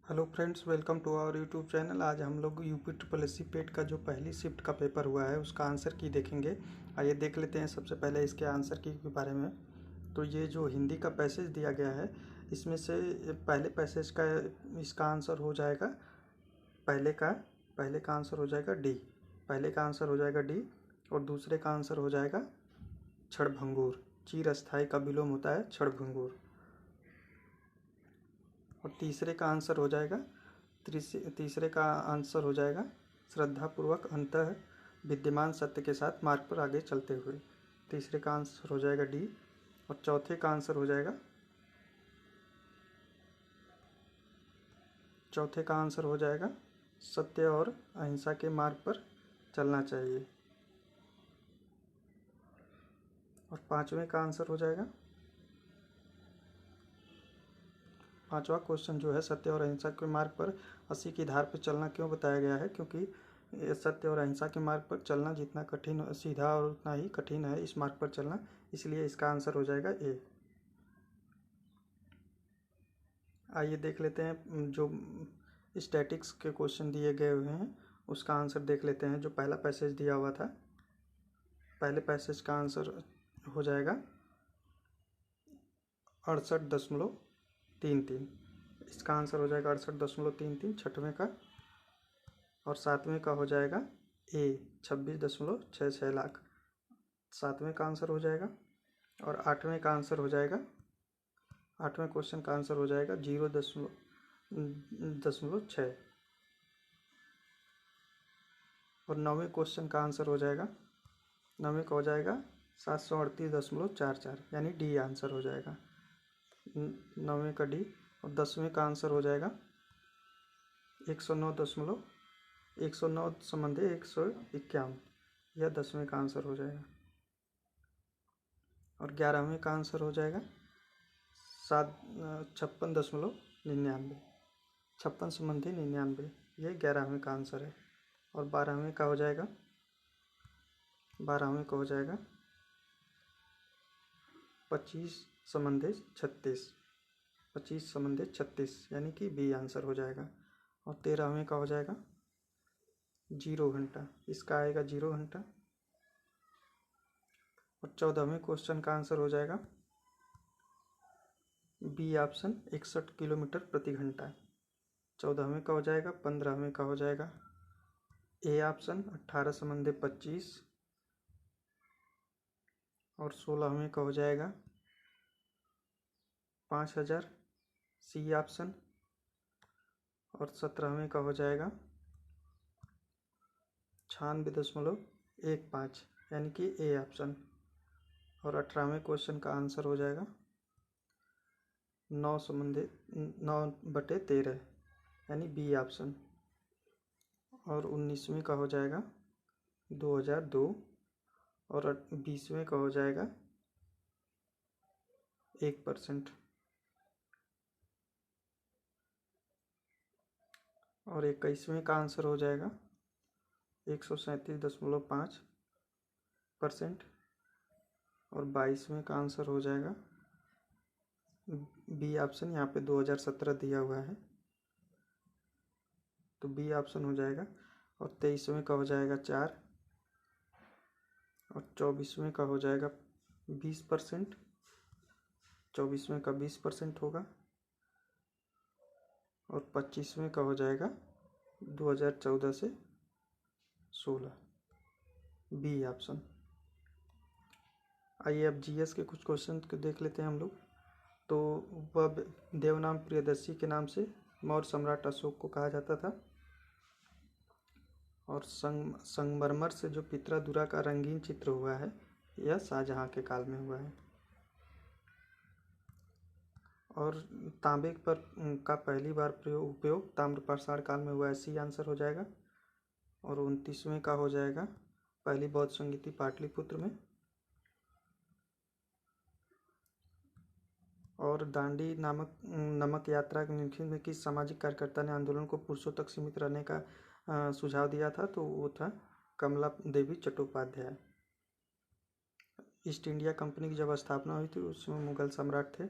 Hello friends, welcome to our YouTube channel. आज हम लोग UP triple S C PET का जो पहली शिफ्ट का पेपर हुआ है उसका आंसर की देखेंगे। आइए देख लेते हैं सबसे पहले इसके आंसर की के बारे में। तो ये जो हिंदी का पैसेज दिया गया है इसमें से पहले पैसेज का इसका आंसर हो जाएगा पहले का आंसर हो जाएगा डी। पहले का आंसर हो जाएगा डी और दूसरे का आंसर हो जाएगा क्षणभंगुर। चिर अस्थाई का विलोम होता है क्षणभंगुर। और तीसरे का आंसर हो जाएगा श्रद्धापूर्वक अंतः विद्यमान सत्य के साथ मार्ग पर आगे चलते हुए। तीसरे का आंसर हो जाएगा डी। और चौथे का आंसर हो जाएगा सत्य और अहिंसा के मार्ग पर चलना चाहिए। और पांचवा क्वेश्चन जो है, सत्य और अहिंसा के मार्ग पर 80 की धार पर चलना क्यों बताया गया है? क्योंकि सत्य और अहिंसा के मार्ग पर चलना जितना कठिन सीधा और उतना ही कठिन है इस मार्ग पर चलना, इसलिए इसका आंसर हो जाएगा ए। आइए देख लेते हैं जो स्टैटिक्स के क्वेश्चन दिए गए हुए हैं उसका आंसर देख लेते हैं। जो पहला पैसेज दिया हुआ था, पहले पैसेज का आंसर हो जाएगा 68.33। इसका आंसर हो जाएगा 68.33 छठवें का। और सातवें का हो जाएगा ए 26.66 लाख, सातवें का आंसर हो जाएगा। और आठवें क्वेश्चन का आंसर हो जाएगा 0.6। और नौवें क्वेश्चन का आंसर हो जाएगा 738.44, यानी डी आंसर हो जाएगा, नौवें का डी। और 10वें का आंसर हो जाएगा 109 संबंधी 151, यह 10वें का आंसर हो जाएगा। और 11वें का आंसर हो जाएगा 56.99, 56 संबंधी 99, ये 11वें का आंसर है। और 12वें का हो जाएगा 25 संबंधी 36, यानी कि बी आंसर हो जाएगा। और 13वें का हो जाएगा 0 घंटा, इसका आएगा 0 घंटा। और 14वें क्वेश्चन का आंसर हो जाएगा बी ऑप्शन 61 किलोमीटर प्रति घंटा। 14वें का हो जाएगा। 15वें का हो जाएगा ए ऑप्शन 18 संबंधी 25। और 16वें का हो जाएगा 5000 सी ऑप्शन। और 17वें का हो जाएगा 96.15, यानी कि ए ऑप्शन। और 18वें क्वेश्चन का आंसर हो जाएगा 9/13, यानी बी ऑप्शन। और 19वें का हो जाएगा 2002। और 20वें का हो जाएगा 1%। और 21वें का आंसर हो जाएगा 137.5%। और 22वें का आंसर हो जाएगा बी ऑप्शन, यहाँ पे 2017 दिया हुआ है तो बी ऑप्शन हो जाएगा। और 23वें का हो जाएगा 4। और 24वें का हो जाएगा 20%, 24वें का 20% होगा। और 25वें का हो जाएगा 2014 से 16, बी ऑप्शन। आइए अब जीएस के कुछ क्वेश्चन देख लेते हैं हम लोग। तो वह देवनाम प्रियदर्शी के नाम से मौर्य सम्राट अशोक को कहा जाता था। और संगमरमर से जो पित्रादुरा का रंगीन चित्र हुआ है यह शाहजहां के काल में हुआ है। और तांबे पर का पहली बार उपयोग ताम्रपाषाण काल में हुआ है, सी आंसर हो जाएगा। और 29वें का हो जाएगा पहली बौद्ध संगीति पाटलिपुत्र में। और दांडी नमक यात्रा के निखिल में किस सामाजिक कार्यकर्ता ने आंदोलन को पुरुषों तक सीमित रहने का सुझाव दिया था? तो वो था कमला देवी चट्टोपाध्याय। ईस्ट इंडिया कंपनी की जब स्थापना हुई थी उसमें मुगल सम्राट थे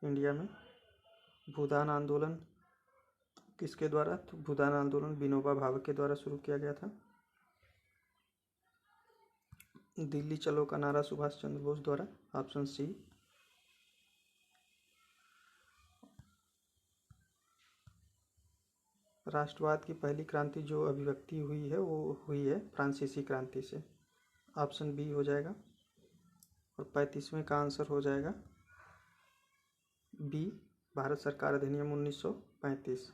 इंडिया में। भूदान आंदोलन किसके द्वारा? तो भूदान आंदोलन विनोबा भावे के द्वारा शुरू किया गया था। दिल्ली चलो का नारा सुभाष चंद्र बोस द्वारा, ऑप्शन सी। राष्ट्रवाद की पहली क्रांति जो अभिव्यक्ति हुई है वो हुई है फ्रांसीसी क्रांति से, ऑप्शन बी हो जाएगा। और 35वें का आंसर हो जाएगा बी, भारत सरकार अधिनियम 1935।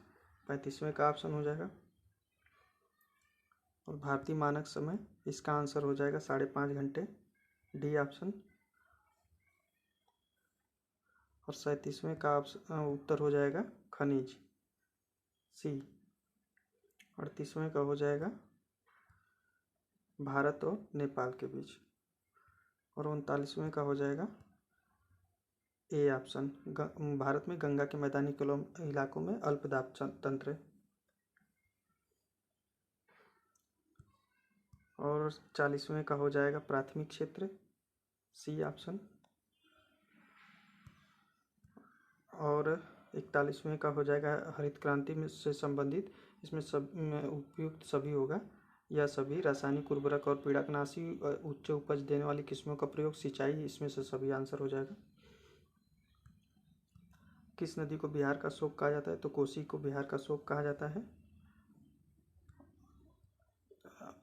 35वें का ऑप्शन हो जाएगा। और भारतीय मानक समय, इसका आंसर हो जाएगा 5.5 घंटे, डी ऑप्शन। और 37वें का उत्तर हो जाएगा खनिज, सी। 38वें का हो जाएगा भारत और नेपाल के बीच। और 39वें का हो जाएगा ए ऑप्शन, भारत में गंगा के मैदानी इलाकों में अल्पदाब तंत्र। और 40वें का हो जाएगा प्राथमिक क्षेत्र, सी ऑप्शन। और 41वें का हो जाएगा हरित क्रांति में से संबंधित, इसमें सब उपयुक्त सभी होगा, यह सभी रासायनिक उर्वरक और पीड़कनाशी उच्च उपज देने वाली किस्मों का प्रयोग, सिंचाई, इसमें से सभी आंसर हो जाएगा। किस नदी को बिहार का शोक कहा जाता है? तो कोसी को बिहार का शोक कहा जाता है।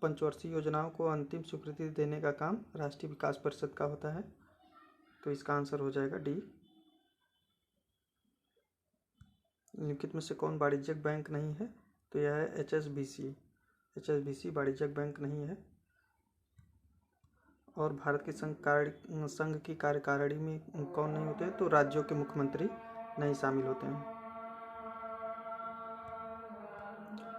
पंचवर्षीय योजनाओं को अंतिम स्वीकृति देने का काम राष्ट्रीय विकास परिषद का होता है, तो इसका आंसर हो जाएगा डी। निम्नलिखित में से कौन वाणिज्यिक बैंक नहीं है? तो यह है एचएसबीसी। एचएसबीसी वाणिज्यिक बैंक नहीं है। और भारत के संघ की कार्यकारिणी में कौन नहीं होते हैं? तो राज्यों के मुख्यमंत्री नहीं शामिल होते हैं।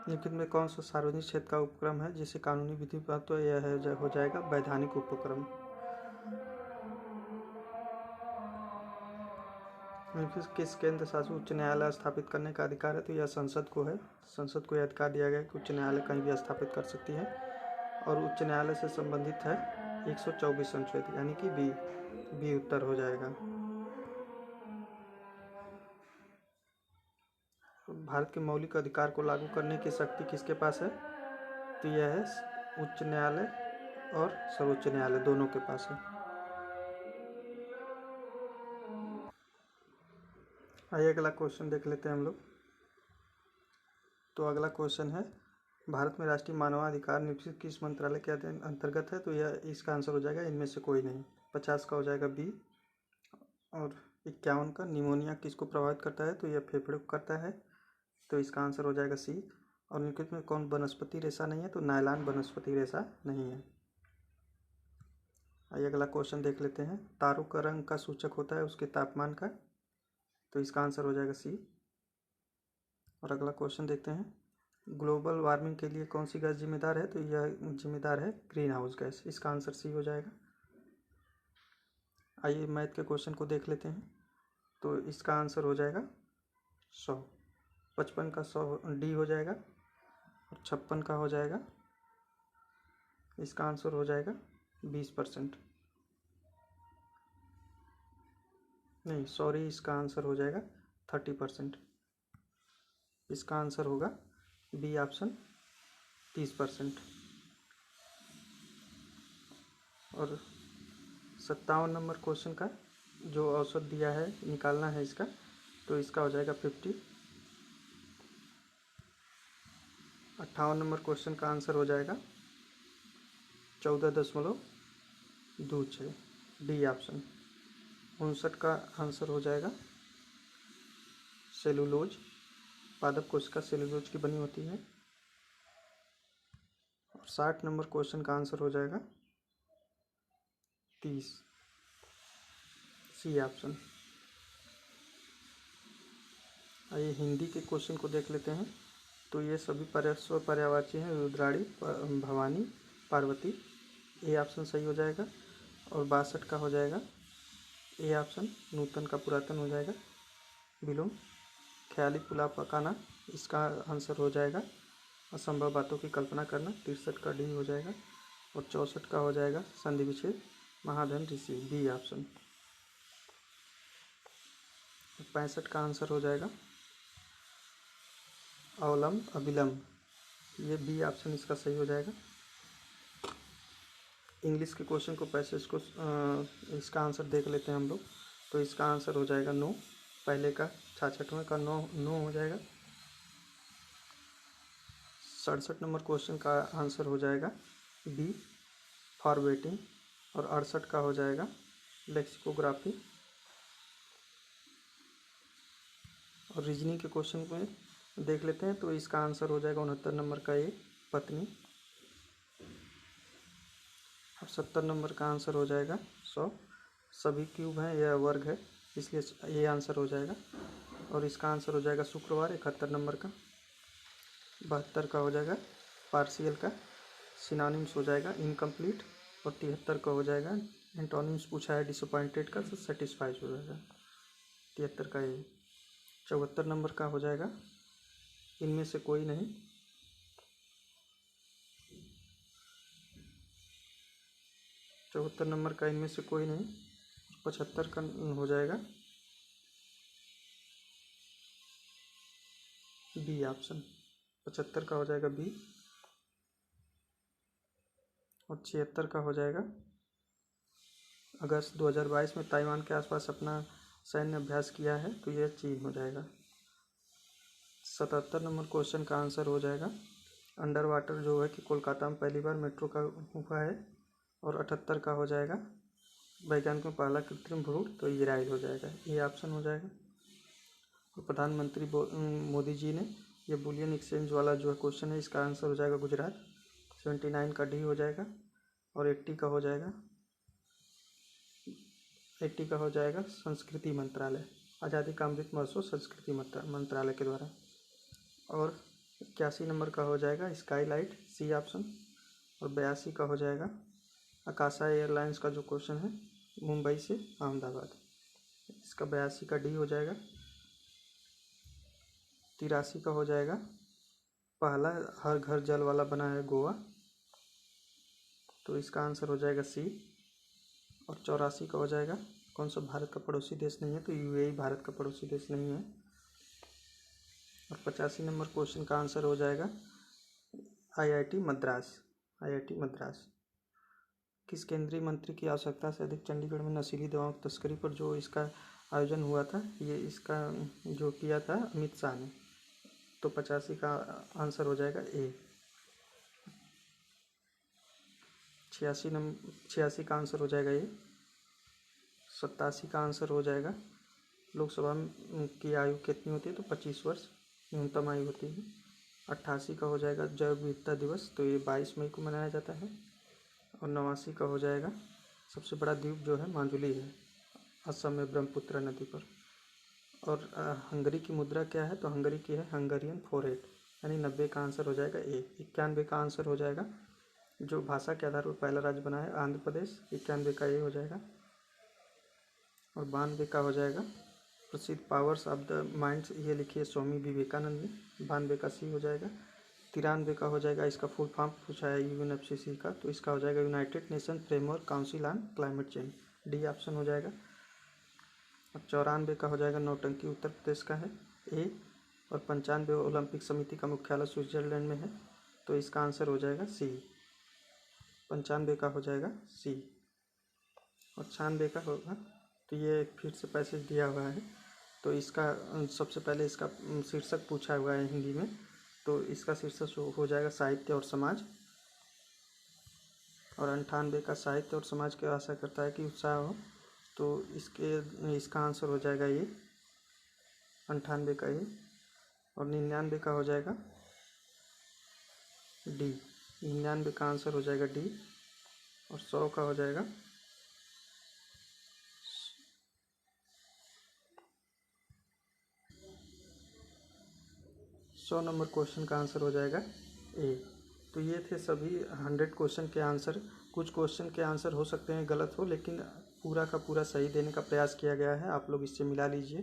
निम्नलिखित में कौन सा सार्वजनिक क्षेत्र का उपक्रम है जिसे कानूनी विधि पर? तो यह हो जाएगा वैधानिक उपक्रम। किस केंद्र शासित उच्च न्यायालय स्थापित करने का अधिकार है? तो यह संसद को है। संसद को यह अधिकार दिया गया है कि उच्च न्यायालय कहीं भी स्थापित कर सकती है। और उच्च न्यायालय से संबंधित है 124 अनुच्छेद, यानी कि बी उत्तर हो जाएगा। भारत के मौलिक अधिकार को लागू करने की शक्ति किसके पास है? तो यह है उच्च न्यायालय और सर्वोच्च न्यायालय दोनों के पास है। आइए अगला क्वेश्चन देख लेते हैं हम लोग। तो अगला क्वेश्चन है, भारत में राष्ट्रीय मानवाधिकार निम्नलिखित किस मंत्रालय के अंतर्गत है? तो यह इसका आंसर हो जाएगा इनमें से कोई नहीं। 50 का हो जाएगा बी। और 51 का, निमोनिया किसको प्रभावित करता है? तो यह फेफड़े को करता है, तो इसका आंसर हो जाएगा सी। और निम्नलिखित में कौन वनस्पति रेशा नहीं है? तो नायलॉन वनस्पति रेशा नहीं है। आइए अगला क्वेश्चन देख लेते हैं। तारों का रंग का सूचक होता है उसके तापमान का, तो इसका आंसर हो जाएगा सी। और अगला क्वेश्चन देखते हैं, ग्लोबल वार्मिंग के लिए कौन सी गैस जिम्मेदार है? तो यह जिम्मेदार है ग्रीन हाउस गैस, इसका आंसर सी हो जाएगा। आइए मैथ के क्वेश्चन को देख लेते हैं। तो इसका आंसर हो जाएगा 100। 55 का 100 डी हो जाएगा। और 56 का हो जाएगा, इसका आंसर हो जाएगा 20%। नहीं सॉरी, इसका आंसर हो जाएगा 30%। इसका आंसर होगा बी ऑप्शन 30%। और 57 नंबर क्वेश्चन का जो औसत दिया है निकालना है इसका, तो इसका हो जाएगा 50। 58 नंबर क्वेश्चन का आंसर हो जाएगा 14.26, डी ऑप्शन। 59 का आंसर हो जाएगा सेलुलोज, पादप कोशिका सेलुलोज की बनी होती है। और 60 नंबर क्वेश्चन का आंसर हो जाएगा 30, सी ऑप्शन। आइए हिंदी के क्वेश्चन को देख लेते हैं। तो ये सभी पर्यायवाची हैं, रुद्राणी, भवानी, पार्वती, ए ऑप्शन सही हो जाएगा। और 62 का हो जाएगा ए ऑप्शन, नूतन का पुरातन हो जाएगा, विलोम, ख्याली पुलाव पकाना, इसका आंसर हो जाएगा असंभव बातों की कल्पना करना, 63 का डी हो जाएगा। और 64 का हो जाएगा संधि विच्छेद, महाधन ऋषि, बी ऑप्शन। 65 का आंसर हो जाएगा अवलंब अविलंब, ये बी ऑप्शन इसका सही हो जाएगा। इंग्लिश के क्वेश्चन को पैसेज को इसका आंसर देख लेते हैं हम लोग। तो इसका आंसर हो जाएगा नो, पहले का 66वें का नो नो हो जाएगा। 67 नंबर क्वेश्चन का आंसर हो जाएगा बी फॉर वेटिंग, और 68 का हो जाएगा लेक्सिकोग्राफी। और रीजनिंग के क्वेश्चन में देख लेते हैं। तो इसका आंसर हो जाएगा 69 नंबर का ए पत्नी। और 70 नंबर का आंसर हो जाएगा 100, सभी क्यूब हैं यह वर्ग है, इसलिए ये आंसर हो जाएगा। और इसका आंसर हो जाएगा शुक्रवार 71 नंबर का। 72 का हो जाएगा पार्शियल का सिनोनिम्स हो जाएगा इनकम्प्लीट। और 73 का हो जाएगा एंटोनिम्स पूछा है डिसअपॉइंटेड का, तो सेटिस्फाइड हो जाएगा 73 का ये। 74 नंबर का हो जाएगा इनमें से कोई नहीं। 74 नंबर का इनमें से कोई नहीं। 75 का हो जाएगा बी ऑप्शन, 75 का हो जाएगा बी। और 76 का हो जाएगा अगस्त 2022 में ताइवान के आसपास अपना सैन्य अभ्यास किया है, तो यह चीन हो जाएगा। 77 नंबर क्वेश्चन का आंसर हो जाएगा अंडर वाटर, जो है कि कोलकाता में पहली बार मेट्रो का हुआ है। और 78 का हो जाएगा वैज्ञानिक में पहला कृत्रिम भ्रूण, तो ये राइट हो जाएगा, ये ऑप्शन हो जाएगा। और प्रधानमंत्री मोदी जी ने ये बुलियन एक्सचेंज वाला जो है क्वेश्चन है, इसका आंसर हो जाएगा गुजरात। 79 का डी हो जाएगा। और 80 का हो जाएगा 80 का हो जाएगा संस्कृति मंत्रालय, आज़ादी का अमृत महोत्सव संस्कृति मंत्रालय के द्वारा। और 81 नंबर का हो जाएगा स्काईलाइट, सी ऑप्शन। और 82 का हो जाएगा आकाशा एयरलाइंस का जो क्वेश्चन है मुंबई से अहमदाबाद, इसका 82 का डी हो जाएगा। 83 का हो जाएगा पहला हर घर जल वाला बना है गोवा, तो इसका आंसर हो जाएगा सी। और 84 का हो जाएगा कौन सा भारत का पड़ोसी देश नहीं है, तो यूएई भारत का पड़ोसी देश नहीं है। और 85 नंबर क्वेश्चन का आंसर हो जाएगा आईआईटी मद्रास, आईआईटी मद्रास। किस केंद्रीय मंत्री की आवश्यकता से अधिक चंडीगढ़ में नशीली दवाओं की तस्करी पर जो इसका आयोजन हुआ था, ये इसका जो किया था अमित शाह ने, तो 85 का आंसर हो जाएगा ए। 86 का आंसर हो जाएगा ए। 87 का आंसर हो जाएगा लोकसभा की आयु कितनी होती है, तो 25 वर्ष न्यूनतम आयु होती है। 88 का हो जाएगा जैव विविधता दिवस, तो ये 22 मई को मनाया जाता है। और 89 का हो जाएगा सबसे बड़ा द्वीप जो है माजुली है, असम में ब्रह्मपुत्र नदी पर। और हंगरी की मुद्रा क्या है, तो हंगरी की है हंगरियन फॉरेट, यानी 90 का आंसर हो जाएगा ए। 91 का आंसर हो जाएगा जो भाषा के आधार पर पहला राज्य बना है आंध्र प्रदेश, 91 का ए हो जाएगा। और 92 का हो जाएगा प्रसिद्ध पावर्स ऑफ द माइंड्स, ये लिखिए स्वामी विवेकानंद ने, 92 का सी हो जाएगा। 93 का हो जाएगा इसका फुल फॉर्म पूछा है यूएनएफसीसी का, तो इसका हो जाएगा United nation framework council on climate change, D option हो जाएगा। और 94 का हो जाएगा नौटंकी उत्तर प्रदेश का है ए। और 95 ओलंपिक समिति का मुख्यालय स्विट्जरलैंड में है, तो इसका आंसर हो जाएगा सी, 95 का हो जाएगा सी। और 96 का होगा, तो ये फिर से पैसेज दिया हुआ है, तो इसका सबसे पहले इसका शीर्षक पूछा हुआ है हिंदी में, तो इसका शीर्षक हो जाएगा साहित्य और समाज। और 98 का साहित्य और समाज की आशा करता है कि उत्साह हो, तो इसका आंसर हो जाएगा ये 98 का ये। और 99 का हो जाएगा डी, 99 का आंसर हो जाएगा डी। और 100 का हो जाएगा 100 नंबर क्वेश्चन का आंसर हो जाएगा ए। तो ये थे सभी 100 क्वेश्चन के आंसर। कुछ क्वेश्चन के आंसर हो सकते हैं गलत हो, लेकिन पूरा का पूरा सही देने का प्रयास किया गया है, आप लोग इससे मिला लीजिए।